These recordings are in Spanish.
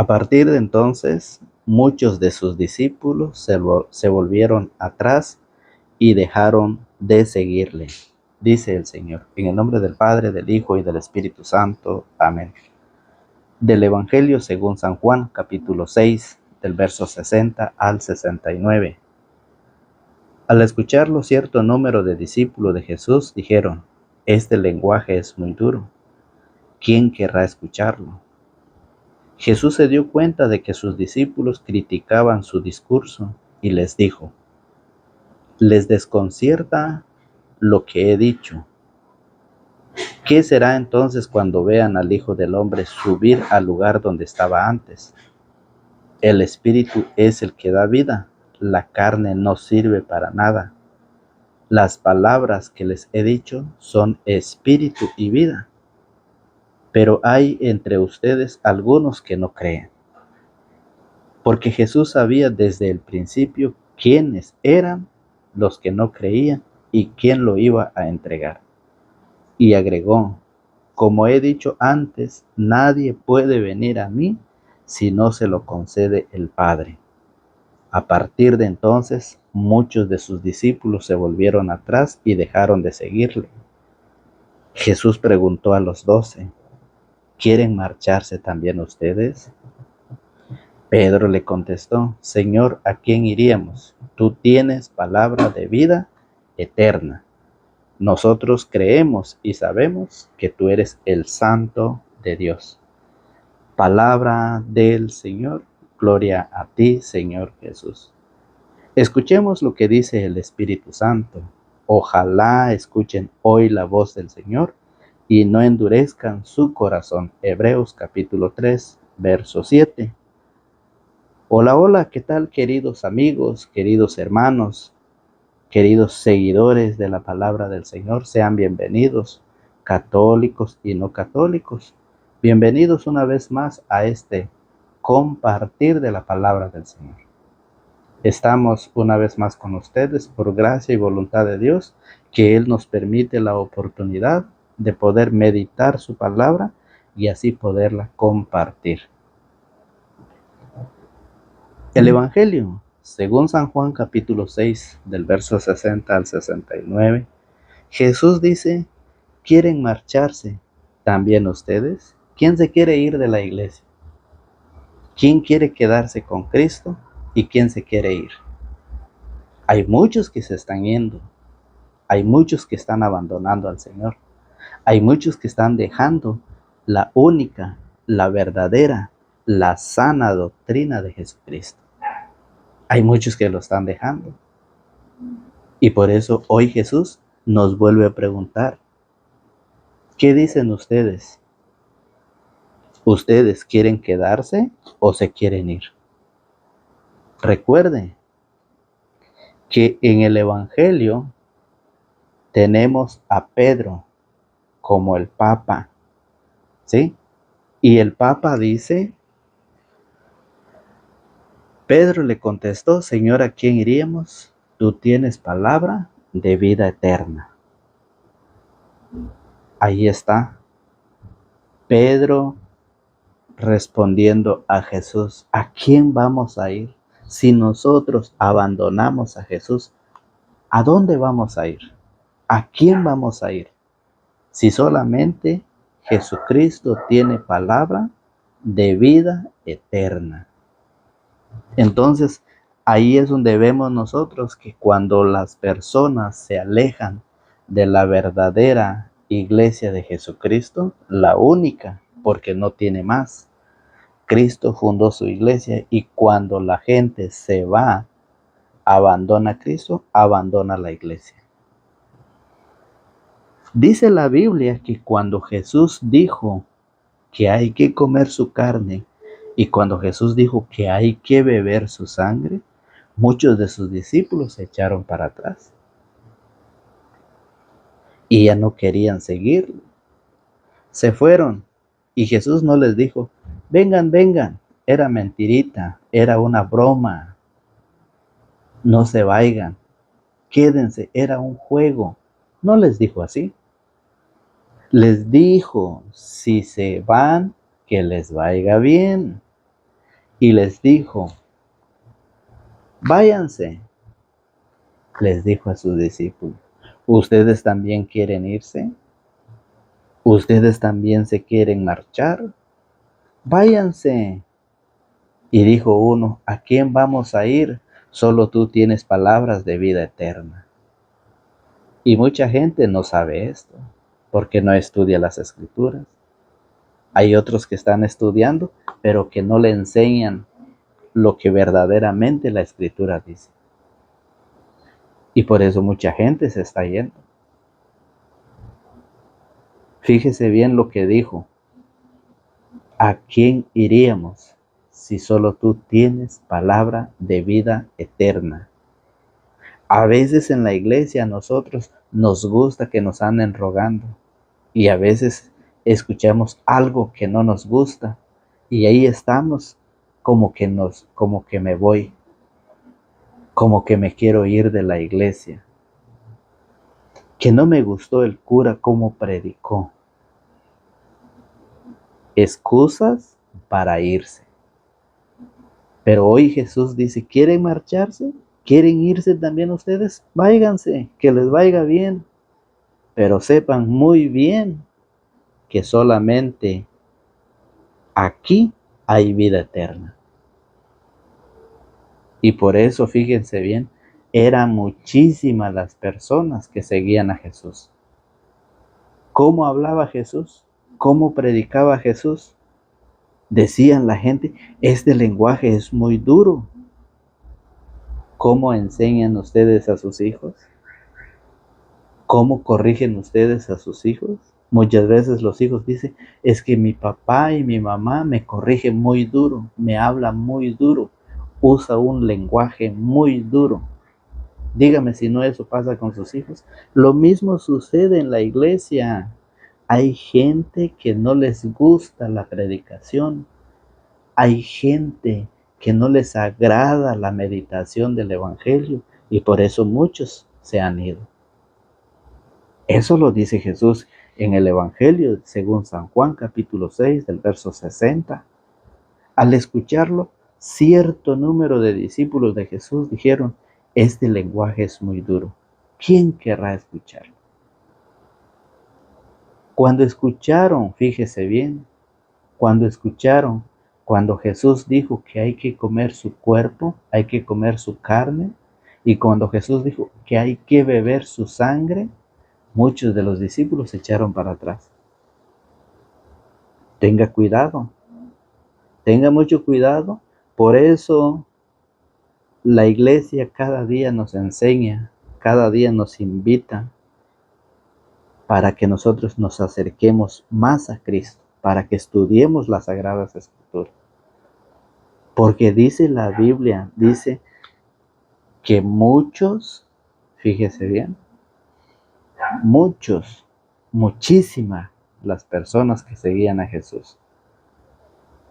A partir de entonces, muchos de sus discípulos se volvieron atrás y dejaron de seguirle. Dice el Señor, en el nombre del Padre, del Hijo y del Espíritu Santo. Amén. Del Evangelio según San Juan, capítulo 6, del verso 60 al 69. Al escucharlo, cierto número de discípulos de Jesús dijeron: este lenguaje es muy duro. ¿Quién querrá escucharlo? Jesús se dio cuenta de que sus discípulos criticaban su discurso y les dijo: ¿les desconcierta lo que he dicho? ¿Qué será entonces cuando vean al Hijo del Hombre subir al lugar donde estaba antes? El Espíritu es el que da vida, la carne no sirve para nada. Las palabras que les he dicho son espíritu y vida, pero hay entre ustedes algunos que no creen. Porque Jesús sabía desde el principio quiénes eran los que no creían y quién lo iba a entregar. Y agregó: como he dicho antes, nadie puede venir a mí si no se lo concede el Padre. A partir de entonces, muchos de sus discípulos se volvieron atrás y dejaron de seguirle. Jesús preguntó a los 12: ¿quieren marcharse también ustedes? Pedro le contestó: Señor, ¿a quién iríamos? Tú tienes palabra de vida eterna. Nosotros creemos y sabemos que tú eres el Santo de Dios. Palabra del Señor. Gloria a ti, Señor Jesús. Escuchemos lo que dice el Espíritu Santo. Ojalá escuchen hoy la voz del Señor y no endurezcan su corazón. Hebreos capítulo 3, verso 7. Hola, hola, ¿qué tal, queridos amigos, queridos hermanos, queridos seguidores de la palabra del Señor? Sean bienvenidos, católicos y no católicos. Bienvenidos una vez más a este compartir de la palabra del Señor. Estamos una vez más con ustedes por gracia y voluntad de Dios, que Él nos permite la oportunidad de poder meditar su palabra y así poderla compartir. El Evangelio, según San Juan capítulo 6, del verso 60 al 69, Jesús dice: ¿quieren marcharse también ustedes? ¿Quién se quiere ir de la iglesia? ¿Quién quiere quedarse con Cristo y quién se quiere ir? Hay muchos que se están yendo, hay muchos que están abandonando al Señor, hay muchos que están dejando la única, la verdadera, la sana doctrina de Jesucristo. Hay muchos que lo están dejando. Y por eso hoy Jesús nos vuelve a preguntar: ¿qué dicen ustedes? ¿Ustedes quieren quedarse o se quieren ir? Recuerde que en el Evangelio tenemos a Pedro como el Papa, ¿sí? Y el Papa dice: Pedro le contestó: Señor, ¿a quién iríamos? Tú tienes palabra de vida eterna. Ahí está Pedro respondiendo a Jesús: ¿a quién vamos a ir? Si nosotros abandonamos a Jesús, ¿a dónde vamos a ir? ¿A quién vamos a ir? Si solamente Jesucristo tiene palabra de vida eterna. Entonces, ahí es donde vemos nosotros que cuando las personas se alejan de la verdadera iglesia de Jesucristo, la única, porque no tiene más. Cristo fundó su iglesia y cuando la gente se va, abandona a Cristo, abandona la iglesia. Dice la Biblia que cuando Jesús dijo que hay que comer su carne y cuando Jesús dijo que hay que beber su sangre, muchos de sus discípulos se echaron para atrás y ya no querían seguirlo. Se fueron y Jesús no les dijo: vengan, vengan, era mentirita, era una broma, no se vayan, quédense, era un juego. No les dijo así. Les dijo: si se van, que les vaya bien. y les dijo, váyanse, les dijo a sus discípulos, ¿ustedes también quieren irse? ¿Ustedes también se quieren marchar? Váyanse. Y dijo uno, ¿a quién vamos a ir? Solo tú tienes palabras de vida eterna. Y mucha gente no sabe esto, porque no estudia las escrituras. Hay otros que están estudiando, pero que no le enseñan lo que verdaderamente la escritura dice. Y por eso mucha gente se está yendo. Fíjese bien lo que dijo. ¿A quién iríamos si solo tú tienes palabra de vida eterna? A veces en la iglesia a nosotros nos gusta que nos anden rogando y a veces escuchamos algo que no nos gusta y ahí estamos como que me voy, como que me quiero ir de la iglesia, que no me gustó el cura cómo predicó. Excusas para irse. Pero hoy Jesús dice, ¿quieren marcharse? ¿Quieren irse también ustedes? Váiganse, que les vaya bien. Pero sepan muy bien que solamente aquí hay vida eterna. Y por eso, fíjense bien, eran muchísimas las personas que seguían a Jesús. ¿Cómo hablaba Jesús? ¿Cómo predicaba Jesús? Decían la gente, este lenguaje es muy duro. ¿Cómo enseñan ustedes a sus hijos? ¿Cómo corrigen ustedes a sus hijos? Muchas veces los hijos dicen, es que mi papá y mi mamá me corrigen muy duro, me hablan muy duro, usa un lenguaje muy duro. Dígame si no eso pasa con sus hijos. Lo mismo sucede en la iglesia. Hay gente que no les gusta la predicación. Hay gente que no les agrada la meditación del evangelio y por eso muchos se han ido. Eso lo dice Jesús en el evangelio según San Juan capítulo 6 del verso 60. Al escucharlo, cierto número de discípulos de Jesús dijeron, este lenguaje es muy duro. ¿Quién querrá escucharlo? Cuando escucharon, fíjese bien, cuando Jesús dijo que hay que comer su cuerpo, hay que comer su carne, y cuando Jesús dijo que hay que beber su sangre, muchos de los discípulos se echaron para atrás. Tenga cuidado, tenga mucho cuidado. Por eso la iglesia cada día nos enseña, cada día nos invita para que nosotros nos acerquemos más a Cristo, para que estudiemos las Sagradas Escrituras. Porque dice la Biblia, dice que muchos, fíjese bien, muchísimas las personas que seguían a Jesús.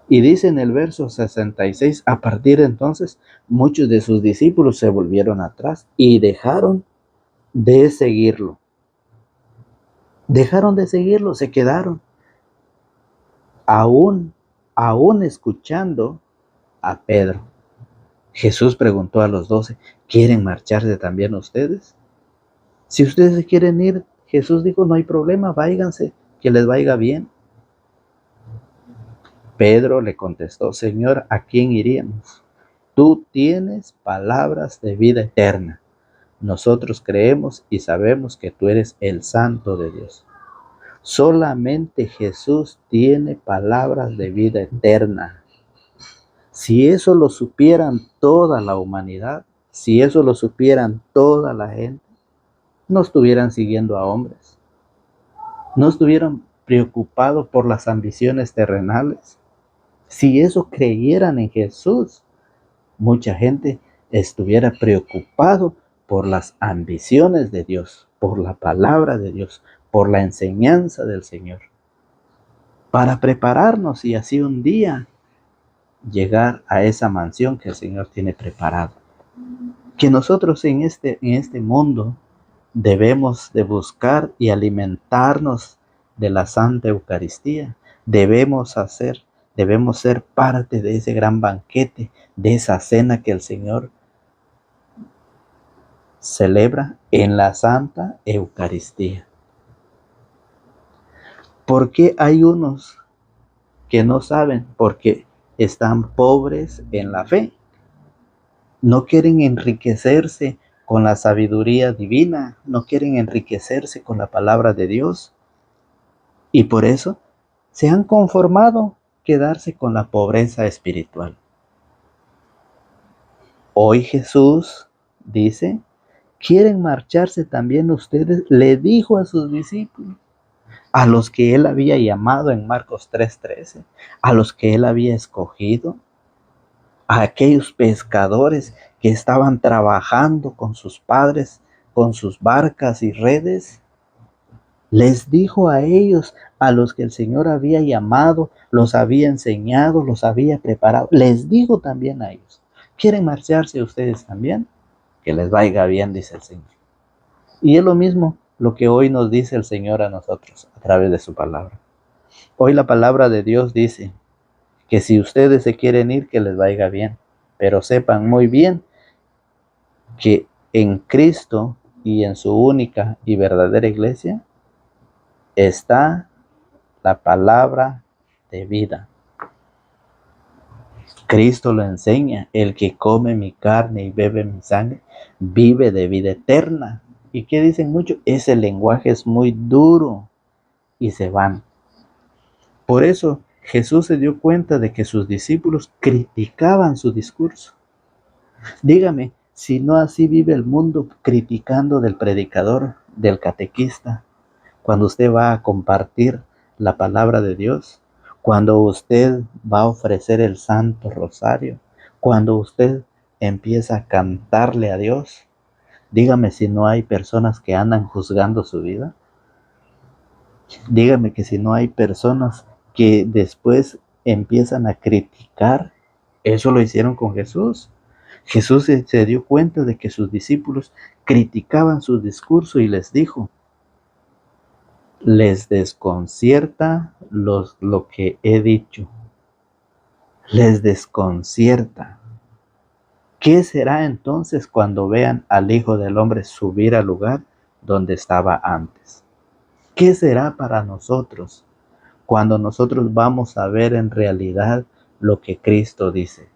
Y dice en el verso 66, a partir de entonces, muchos de sus discípulos se volvieron atrás y dejaron de seguirlo. Dejaron de seguirlo, se quedaron. Aún escuchando a Pedro. Jesús preguntó a los 12, ¿quieren marcharse también ustedes? Si ustedes se quieren ir, Jesús dijo, no hay problema, váiganse, que les vaya bien. Pedro le contestó, Señor, ¿a quién iríamos? Tú tienes palabras de vida eterna. Nosotros creemos y sabemos que tú eres el Santo de Dios. Solamente Jesús tiene palabras de vida eterna. Si eso lo supieran toda la humanidad, si eso lo supieran toda la gente, no estuvieran siguiendo a hombres, no estuvieran preocupados por las ambiciones terrenales. Si eso creyeran en Jesús, mucha gente estuviera preocupado por las ambiciones de Dios, por la palabra de Dios, por la enseñanza del Señor, para prepararnos y así un día llegar a esa mansión que el Señor tiene preparado. Que nosotros en este mundo debemos de buscar y alimentarnos de la Santa Eucaristía. Debemos hacer debemos ser parte de ese gran banquete, de esa cena que el Señor celebra en la Santa Eucaristía. ¿Por qué hay unos que no saben? Porque están pobres en la fe. No quieren enriquecerse con la sabiduría divina, no quieren enriquecerse con la palabra de Dios. Y por eso se han conformado quedarse con la pobreza espiritual. Hoy Jesús dice, ¿quieren marcharse también ustedes? Le dijo a sus discípulos, a los que él había llamado en Marcos 3:13, a los que él había escogido, a aquellos pescadores que estaban trabajando con sus padres, con sus barcas y redes. Les dijo a ellos, a los que el Señor había llamado, los había enseñado, los había preparado. Les dijo también a ellos, ¿quieren marcharse ustedes también? Que les vaya bien, dice el Señor. Y es lo mismo lo que hoy nos dice el Señor a nosotros a través de su palabra. Hoy la palabra de Dios dice que si ustedes se quieren ir, que les vaya bien. Pero sepan muy bien que en Cristo y en su única y verdadera iglesia está la palabra de vida. Cristo lo enseña, el que come mi carne y bebe mi sangre, vive de vida eterna. ¿Y qué dicen muchos? Ese lenguaje es muy duro y se van. Por eso Jesús se dio cuenta de que sus discípulos criticaban su discurso. Dígame, si no así vive el mundo criticando del predicador, del catequista, cuando usted va a compartir la palabra de Dios, cuando usted va a ofrecer el Santo Rosario, cuando usted empieza a cantarle a Dios, dígame si no hay personas que andan juzgando su vida. Dígame que si no hay personas que después empiezan a criticar. Eso lo hicieron con Jesús. Jesús se dio cuenta de que sus discípulos criticaban su discurso y les dijo, les desconcierta lo que he dicho. Les desconcierta. ¿Qué será entonces cuando vean al Hijo del Hombre subir al lugar donde estaba antes? ¿Qué será para nosotros cuando nosotros vamos a ver en realidad lo que Cristo dice?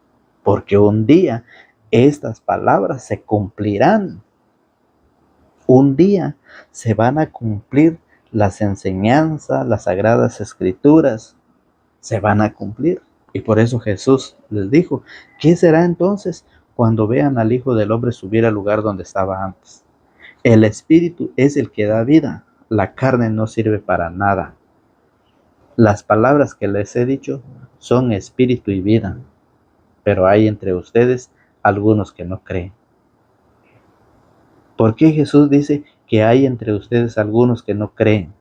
Porque un día estas palabras se cumplirán. Un día se van a cumplir las enseñanzas, las sagradas escrituras, se van a cumplir. Y por eso Jesús les dijo, ¿qué será entonces cuando vean al Hijo del Hombre subir al lugar donde estaba antes? El Espíritu es el que da vida, la carne no sirve para nada. Las palabras que les he dicho son espíritu y vida, pero hay entre ustedes algunos que no creen. ¿Por qué Jesús dice que hay entre ustedes algunos que no creen?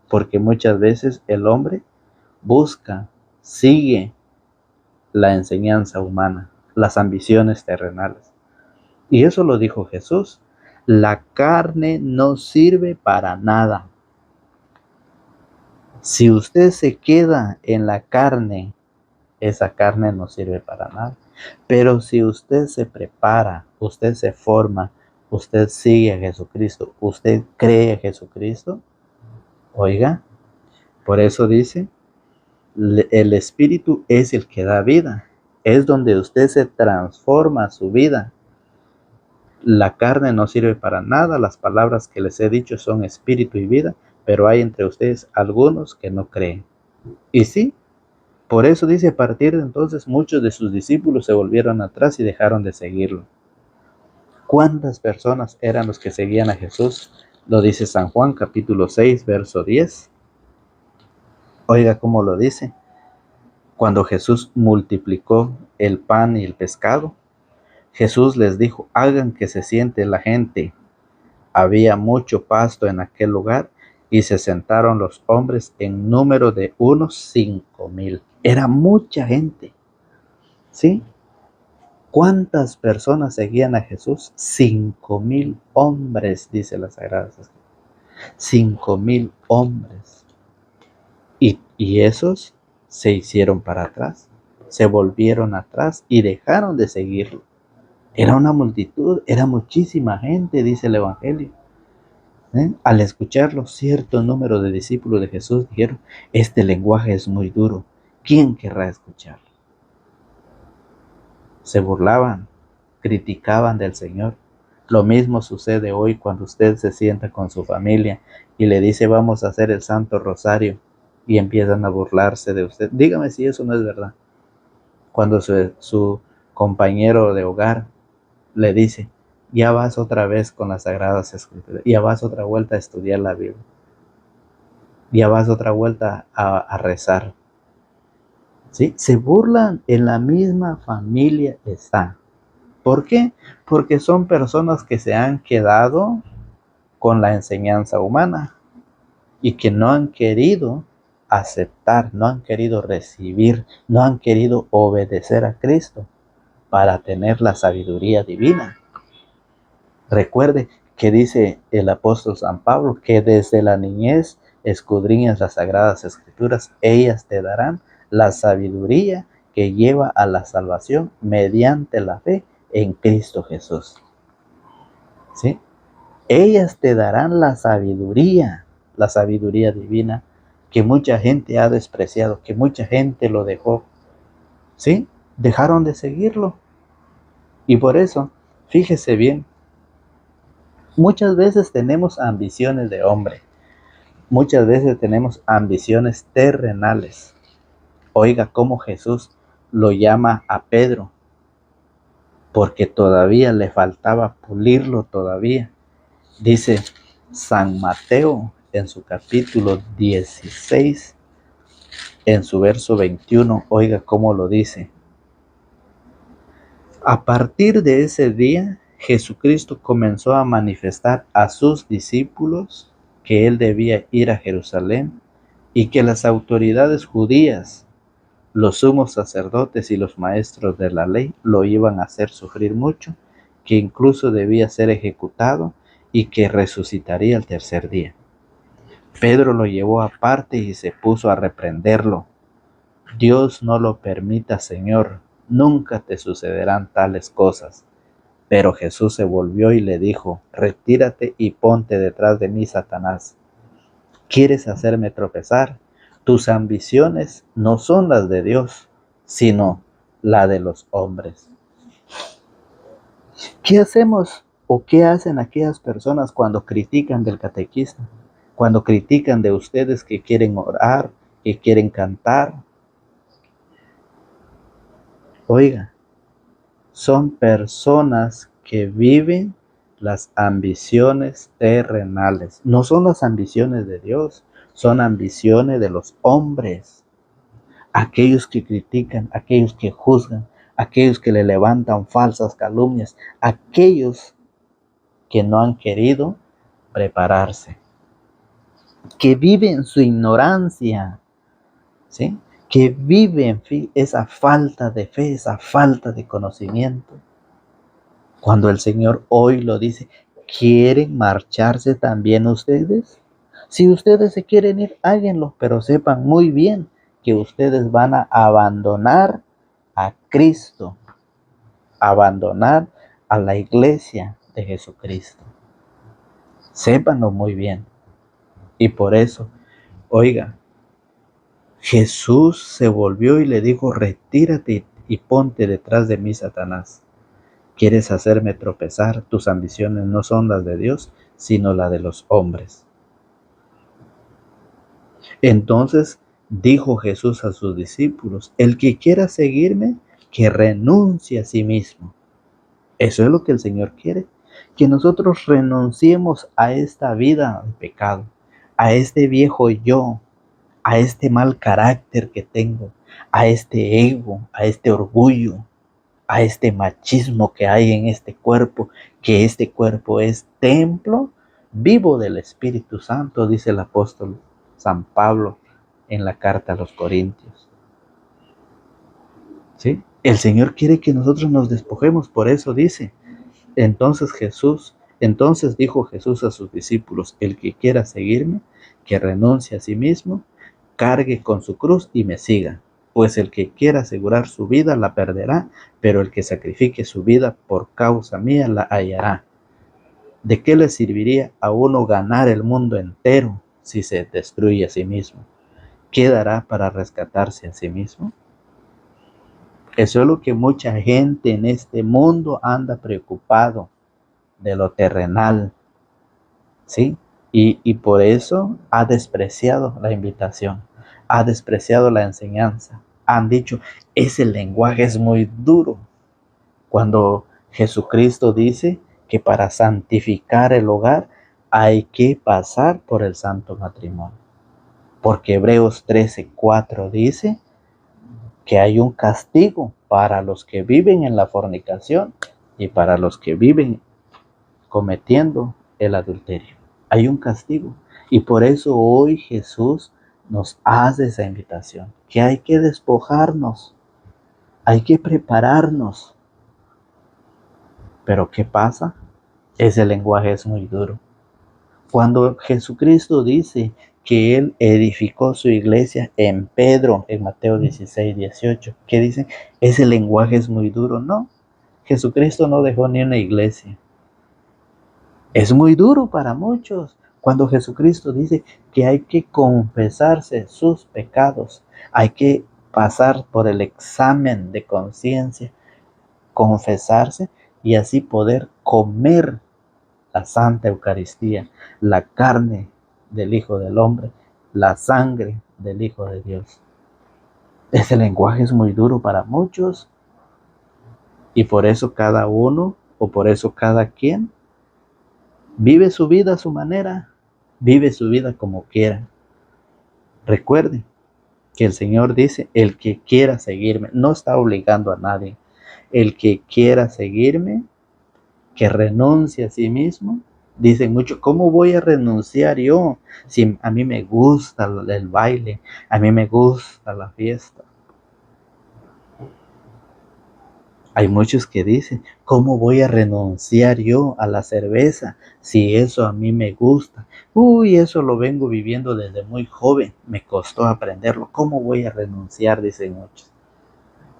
Porque muchas veces el hombre busca, sigue la enseñanza humana, las ambiciones terrenales. Y eso lo dijo Jesús. La carne no sirve para nada. Si usted se queda en la carne, esa carne no sirve para nada. Pero si usted se prepara, usted se forma, usted sigue a Jesucristo, usted cree a Jesucristo, oiga, por eso dice, el Espíritu es el que da vida. Es donde usted se transforma su vida. La carne no sirve para nada. Las palabras que les he dicho son espíritu y vida, pero hay entre ustedes algunos que no creen. Y sí, por eso dice, a partir de entonces muchos de sus discípulos se volvieron atrás y dejaron de seguirlo. ¿Cuántas personas eran los que seguían a Jesús? Lo dice San Juan capítulo 6, verso 10. Oiga cómo lo dice. Cuando Jesús multiplicó el pan y el pescado, Jesús les dijo, hagan que se siente la gente. Había mucho pasto en aquel lugar y se sentaron los hombres en número de unos 5,000. Era mucha gente, ¿sí? ¿Cuántas personas seguían a Jesús? 5,000 hombres, dice la Sagrada Escritura. 5,000 hombres. Y esos se hicieron para atrás, se volvieron atrás y dejaron de seguirlo. Era una multitud, era muchísima gente, dice el Evangelio. Al escucharlo, cierto número de discípulos de Jesús dijeron, este lenguaje es muy duro, ¿quién querrá escucharlo? Se burlaban, criticaban del Señor. Lo mismo sucede hoy cuando usted se sienta con su familia y le dice vamos a hacer el Santo Rosario y empiezan a burlarse de usted. Dígame si eso no es verdad. Cuando su compañero de hogar le dice, ya vas otra vez con las Sagradas Escrituras, ya vas otra vuelta a estudiar la Biblia, ya vas otra vuelta a rezar. ¿Sí? Se burlan, en la misma familia está. ¿Por qué? Porque son personas que se han quedado con la enseñanza humana y que no han querido aceptar, no han querido recibir, no han querido obedecer a Cristo para tener la sabiduría divina. Recuerde que dice el apóstol San Pablo que desde la niñez escudriñas las Sagradas Escrituras, ellas te darán la sabiduría que lleva a la salvación mediante la fe en Cristo Jesús. ¿Sí? Ellas te darán la sabiduría divina que mucha gente ha despreciado, que mucha gente lo dejó. ¿Sí? Dejaron de seguirlo. Y por eso, fíjese bien, muchas veces tenemos ambiciones de hombre, muchas veces tenemos ambiciones terrenales. Oiga cómo Jesús lo llama a Pedro, porque todavía le faltaba pulirlo todavía. Dice San Mateo en su capítulo 16, en su verso 21, oiga cómo lo dice. A partir de ese día, Jesucristo comenzó a manifestar a sus discípulos que él debía ir a Jerusalén y que las autoridades judías, los sumos sacerdotes y los maestros de la ley lo iban a hacer sufrir mucho, que incluso debía ser ejecutado y que resucitaría el tercer día. Pedro lo llevó aparte y se puso a reprenderlo. Dios no lo permita, Señor, nunca te sucederán tales cosas. Pero Jesús se volvió y le dijo, retírate y ponte detrás de mí, Satanás. ¿Quieres hacerme tropezar? Tus ambiciones no son las de Dios, sino la de los hombres. ¿Qué hacemos o qué hacen aquellas personas cuando critican del catequista? Cuando critican de ustedes que quieren orar, que quieren cantar. Oiga, son personas que viven las ambiciones terrenales. No son las ambiciones de Dios, son ambiciones de los hombres. Aquellos que critican, aquellos que juzgan, aquellos que le levantan falsas calumnias, aquellos que no han querido prepararse, que viven su ignorancia, ¿sí? Que viven esa falta de fe, esa falta de conocimiento. Cuando el Señor hoy lo dice, ¿quieren marcharse también ustedes? Si ustedes se quieren ir, háganlo, pero sepan muy bien que ustedes van a abandonar a Cristo, abandonar a la iglesia de Jesucristo. Sépanlo muy bien. Y por eso, oiga, Jesús se volvió y le dijo, retírate y ponte detrás de mí, Satanás. ¿Quieres hacerme tropezar? Tus ambiciones no son las de Dios, sino las de los hombres. Entonces dijo Jesús a sus discípulos, el que quiera seguirme, que renuncie a sí mismo. Eso es lo que el Señor quiere, que nosotros renunciemos a esta vida de pecado, a este viejo yo, a este mal carácter que tengo, a este ego, a este orgullo, a este machismo que hay en este cuerpo, que este cuerpo es templo vivo del Espíritu Santo, dice el apóstol San Pablo en la carta a los Corintios. ¿Sí? El Señor quiere que nosotros nos despojemos, por eso dice, entonces dijo Jesús a sus discípulos, el que quiera seguirme, que renuncie a sí mismo, cargue con su cruz y me siga. Pues el que quiera asegurar su vida la perderá, pero el que sacrifique su vida por causa mía la hallará. ¿De qué le serviría a uno ganar el mundo entero si se destruye a sí mismo? ¿Qué dará para rescatarse a sí mismo? Eso es lo que mucha gente en este mundo anda preocupado de lo terrenal, ¿sí? Y por eso ha despreciado la invitación, ha despreciado la enseñanza. Han dicho, ese lenguaje es muy duro. Cuando Jesucristo dice que para santificar el hogar hay que pasar por el santo matrimonio. Porque Hebreos 13:4 dice que hay un castigo para los que viven en la fornicación y para los que viven cometiendo el adulterio. Hay un castigo. Y por eso hoy Jesús nos hace esa invitación, que hay que despojarnos, hay que prepararnos. Pero ¿qué pasa? Ese lenguaje es muy duro. Cuando Jesucristo dice que Él edificó su iglesia en Pedro, en Mateo 16:18, ¿qué dice? Ese lenguaje es muy duro. No, Jesucristo no dejó ni una iglesia. Es muy duro para muchos. Cuando Jesucristo dice que hay que confesarse sus pecados, hay que pasar por el examen de conciencia, confesarse y así poder comer la Santa Eucaristía, la carne del Hijo del Hombre, la sangre del Hijo de Dios. Ese lenguaje es muy duro para muchos y por eso cada uno o por eso cada quien vive su vida a su manera, vive su vida como quiera. Recuerde que el Señor dice, el que quiera seguirme, no está obligando a nadie. El que quiera seguirme, que renuncie a sí mismo. Dicen mucho, ¿cómo voy a renunciar yo si a mí me gusta el baile, a mí me gusta la fiesta? Hay muchos que dicen, ¿cómo voy a renunciar yo a la cerveza si eso a mí me gusta? Uy, eso lo vengo viviendo desde muy joven, me costó aprenderlo. ¿Cómo voy a renunciar? Dicen muchos.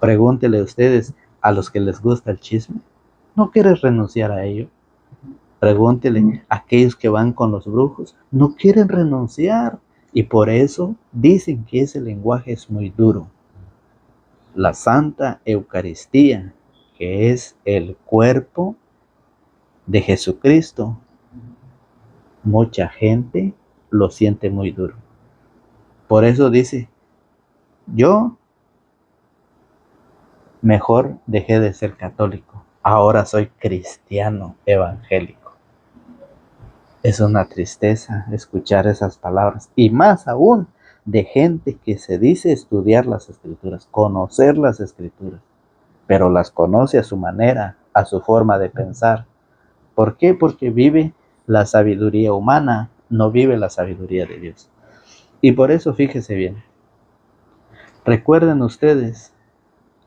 Pregúntele a ustedes, a los que les gusta el chisme, ¿no quieres renunciar a ello? Pregúntele a aquellos que van con los brujos, no quieren renunciar y por eso dicen que ese lenguaje es muy duro. La Santa Eucaristía, que es el cuerpo de Jesucristo, mucha gente lo siente muy duro. Por eso dice, yo mejor dejé de ser católico, ahora soy cristiano evangélico. Es una tristeza escuchar esas palabras y más aún de gente que se dice estudiar las escrituras, conocer las escrituras, pero las conoce a su manera, a su forma de pensar. ¿Por qué? Porque vive la sabiduría humana, no vive la sabiduría de Dios. Y por eso fíjese bien, recuerden ustedes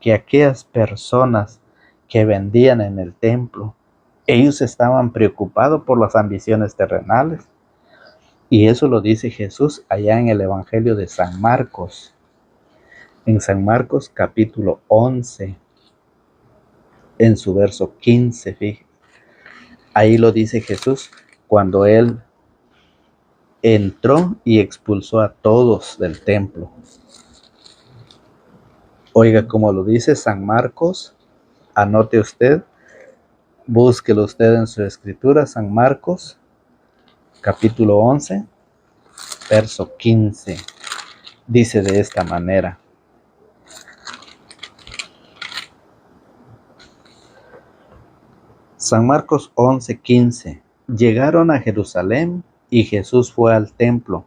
que aquellas personas que vendían en el templo, ellos estaban preocupados por las ambiciones terrenales. Y eso lo dice Jesús allá en el Evangelio de San Marcos. En San Marcos capítulo 11, en su verso 15, fíjense. Ahí lo dice Jesús cuando Él entró y expulsó a todos del templo. Oiga, como lo dice San Marcos, anote usted, búsquelo usted en su escritura, San Marcos capítulo 11, verso 15. Dice de esta manera. San Marcos 11:15. Llegaron a Jerusalén y Jesús fue al templo.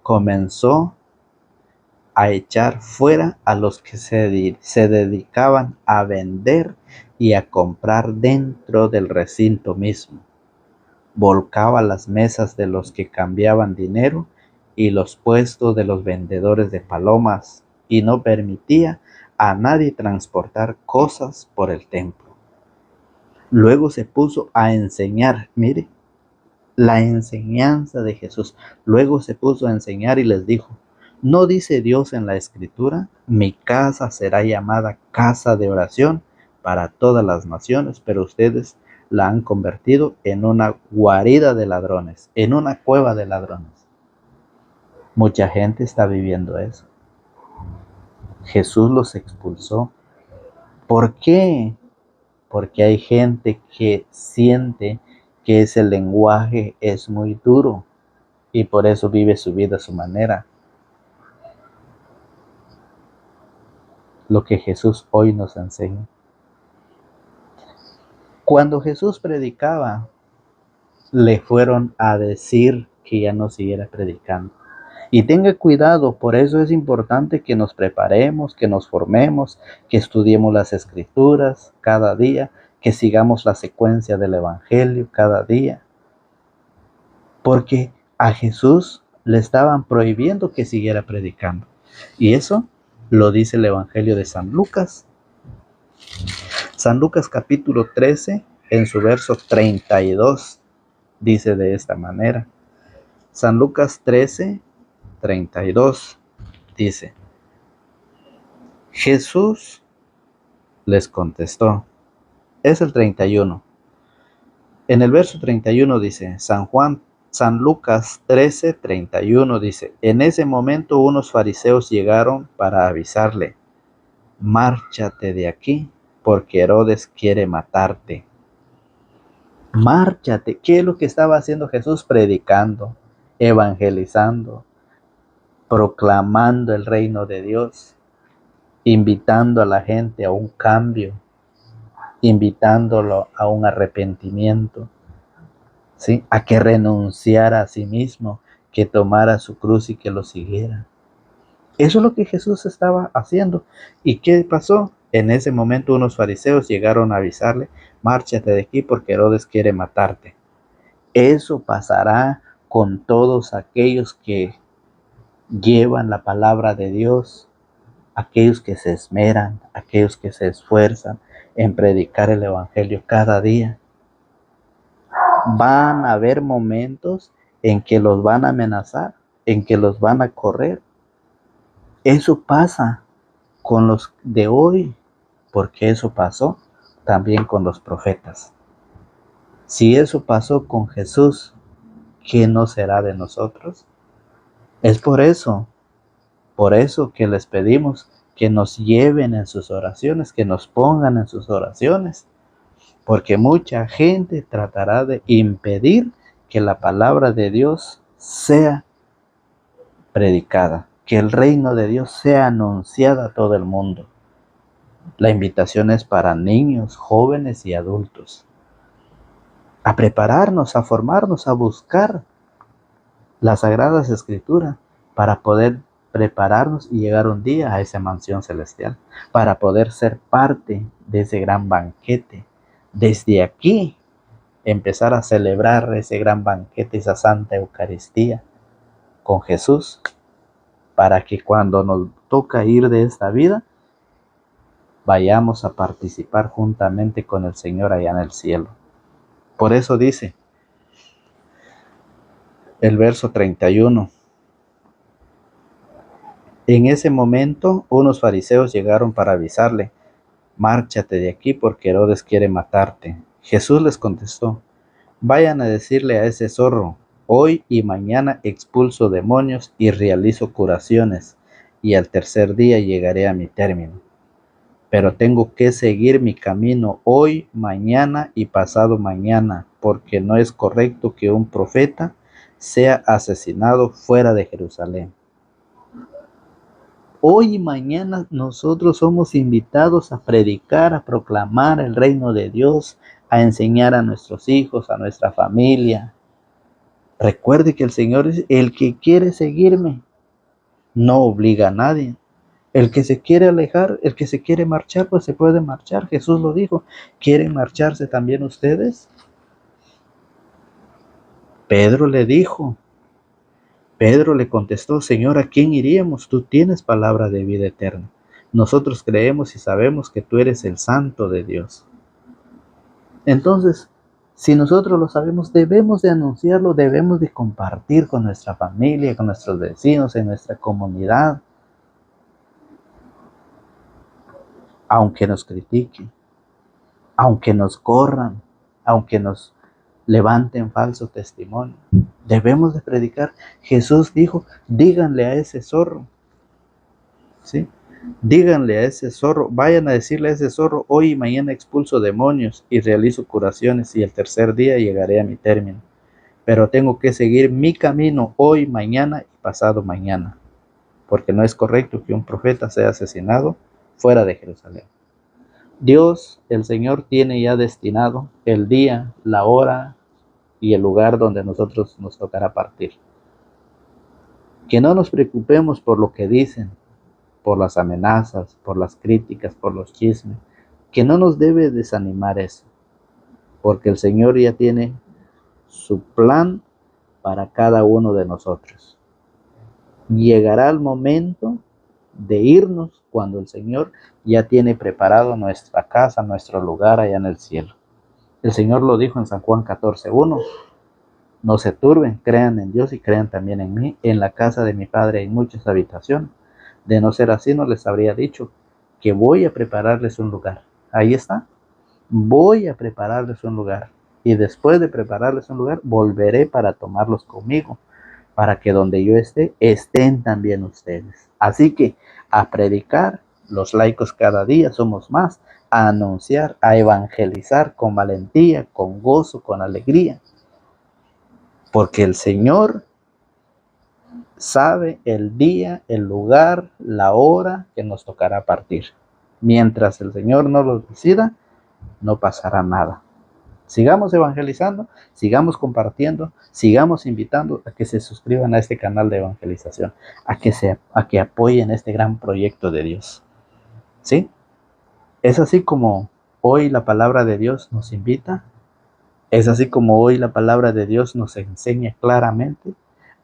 Comenzó a echar fuera a los que se dedicaban a vender y a comprar dentro del recinto mismo. Volcaba las mesas de los que cambiaban dinero y los puestos de los vendedores de palomas y no permitía a nadie transportar cosas por el templo. Luego se puso a enseñar, mire, la enseñanza de Jesús. Luego se puso a enseñar y les dijo, ¿No dice Dios en la Escritura? Mi casa será llamada casa de oración para todas las naciones, pero ustedes la han convertido en una guarida de ladrones, en una cueva de ladrones. Mucha gente está viviendo eso. Jesús los expulsó. ¿Por qué? Porque hay gente que siente que ese lenguaje es muy duro y por eso vive su vida a su manera. Lo que Jesús hoy nos enseña. Cuando Jesús predicaba, le fueron a decir que ya no siguiera predicando. Y tenga cuidado, por eso es importante que nos preparemos, que nos formemos, que estudiemos las Escrituras cada día, que sigamos la secuencia del Evangelio cada día. Porque a Jesús le estaban prohibiendo que siguiera predicando. Y eso lo dice el Evangelio de San Lucas. San Lucas capítulo 13, en su verso 32, dice de esta manera. San Lucas 13, 32, dice: Jesús les contestó. Es el 31. En el verso 31 dice, San Lucas 13, 31 dice: En ese momento unos fariseos llegaron para avisarle: márchate de aquí, porque Herodes quiere matarte. Márchate. ¿Qué es lo que estaba haciendo Jesús? Predicando, evangelizando, proclamando el reino de Dios, invitando a la gente a un cambio, invitándolo a un arrepentimiento, ¿sí? A que renunciara a sí mismo, que tomara su cruz y que lo siguiera. Eso es lo que Jesús estaba haciendo. ¿Y qué pasó? En ese momento unos fariseos llegaron a avisarle: márchate de aquí porque Herodes quiere matarte. Eso pasará con todos aquellos que llevan la palabra de Dios, aquellos que se esmeran, aquellos que se esfuerzan en predicar el Evangelio cada día. Van a haber momentos en que los van a amenazar, en que los van a correr. Eso pasa con los de hoy, porque eso pasó también con los profetas. Si eso pasó con Jesús, ¿qué no será de nosotros? Es por eso que les pedimos que nos lleven en sus oraciones, que nos pongan en sus oraciones, porque mucha gente tratará de impedir que la palabra de Dios sea predicada, que el reino de Dios sea anunciado a todo el mundo. La invitación es para niños, jóvenes y adultos, a prepararnos, a formarnos, a buscar las Sagradas Escrituras para poder prepararnos y llegar un día a esa mansión celestial, para poder ser parte de ese gran banquete. Desde aquí, empezar a celebrar ese gran banquete, esa Santa Eucaristía con Jesús, para que cuando nos toca ir de esta vida, vayamos a participar juntamente con el Señor allá en el cielo. Por eso dice el verso 31. En ese momento, unos fariseos llegaron para avisarle: márchate de aquí porque Herodes quiere matarte. Jesús les contestó: vayan a decirle a ese zorro: hoy y mañana expulso demonios y realizo curaciones, y al tercer día llegaré a mi término. Pero tengo que seguir mi camino hoy, mañana y pasado mañana, porque no es correcto que un profeta sea asesinado fuera de Jerusalén. Hoy y mañana nosotros somos invitados a predicar, a proclamar el reino de Dios, a enseñar a nuestros hijos, a nuestra familia. Recuerde que el Señor es el que quiere seguirme, no obliga a nadie. El que se quiere alejar, el que se quiere marchar, pues se puede marchar. Jesús lo dijo. ¿Quieren marcharse también ustedes? Pedro le contestó: Señor, ¿a quién iríamos? Tú tienes palabra de vida eterna. Nosotros creemos y sabemos que tú eres el Santo de Dios. Entonces, Si nosotros lo sabemos, debemos de anunciarlo, debemos de compartir con nuestra familia, con nuestros vecinos, en nuestra comunidad, aunque nos critiquen, aunque nos corran, aunque nos levanten falso testimonio. Debemos de predicar. Jesús dijo, díganle a ese zorro, ¿sí? Díganle a ese zorro, vayan a decirle a ese zorro, hoy y mañana expulso demonios y realizo curaciones y el tercer día llegaré a mi término. Pero tengo que seguir mi camino hoy, mañana y pasado mañana, porque no es correcto que un profeta sea asesinado fuera de Jerusalén. Dios, el Señor, tiene ya destinado el día, la hora y el lugar donde nosotros nos tocará partir. Que no nos preocupemos por lo que dicen, por las amenazas, por las críticas, por los chismes, que no nos debe desanimar eso, porque el Señor ya tiene su plan para cada uno de nosotros. Llegará el momento de irnos cuando el Señor ya tiene preparado nuestra casa, nuestro lugar allá en el cielo. El Señor lo dijo en San Juan 14:1. No se turben, crean en Dios y crean también en mí. En la casa de mi Padre hay muchas habitaciones. De no ser así, no les habría dicho que voy a prepararles un lugar. Ahí está. Voy a prepararles un lugar. Y después de prepararles un lugar, volveré para tomarlos conmigo, para que donde yo esté, estén también ustedes. Así que a predicar, los laicos cada día somos más, a anunciar, a evangelizar con valentía, con gozo, con alegría, porque el Señor sabe el día, el lugar, la hora que nos tocará partir. Mientras el Señor no lo decida, no pasará nada. Sigamos evangelizando, sigamos compartiendo, sigamos invitando a que se suscriban a este canal de evangelización, a que apoyen este gran proyecto de Dios. ¿Sí? Es así como hoy la palabra de Dios nos invita, es así como hoy la palabra de Dios nos enseña claramente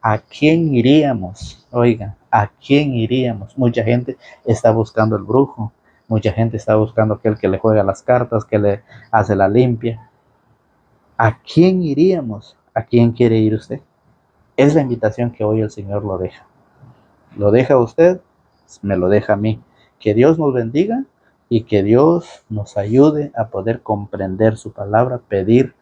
a quién iríamos. Oigan, ¿a quién iríamos? Mucha gente está buscando el brujo, mucha gente está buscando aquel que le juega las cartas, que le hace la limpia. ¿A quién iríamos? ¿A quién quiere ir usted? Es la invitación que hoy el Señor lo deja. ¿Lo deja a usted? Me lo deja a mí. Que Dios nos bendiga y que Dios nos ayude a poder comprender su palabra, pedir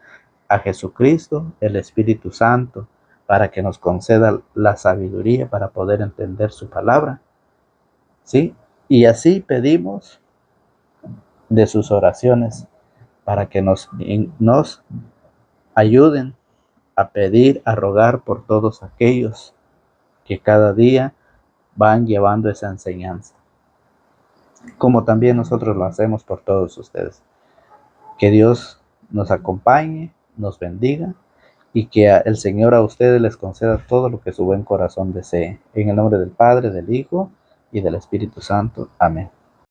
a Jesucristo, el Espíritu Santo, para que nos conceda la sabiduría para poder entender su palabra. ¿Sí? Y así pedimos de sus oraciones para que nos ayuden a pedir, a rogar por todos aquellos que cada día van llevando esa enseñanza, como también nosotros lo hacemos por todos ustedes. Que Dios nos acompañe, nos bendiga y que el Señor a ustedes les conceda todo lo que su buen corazón desee. En el nombre del Padre, del Hijo y del Espíritu Santo. Amén.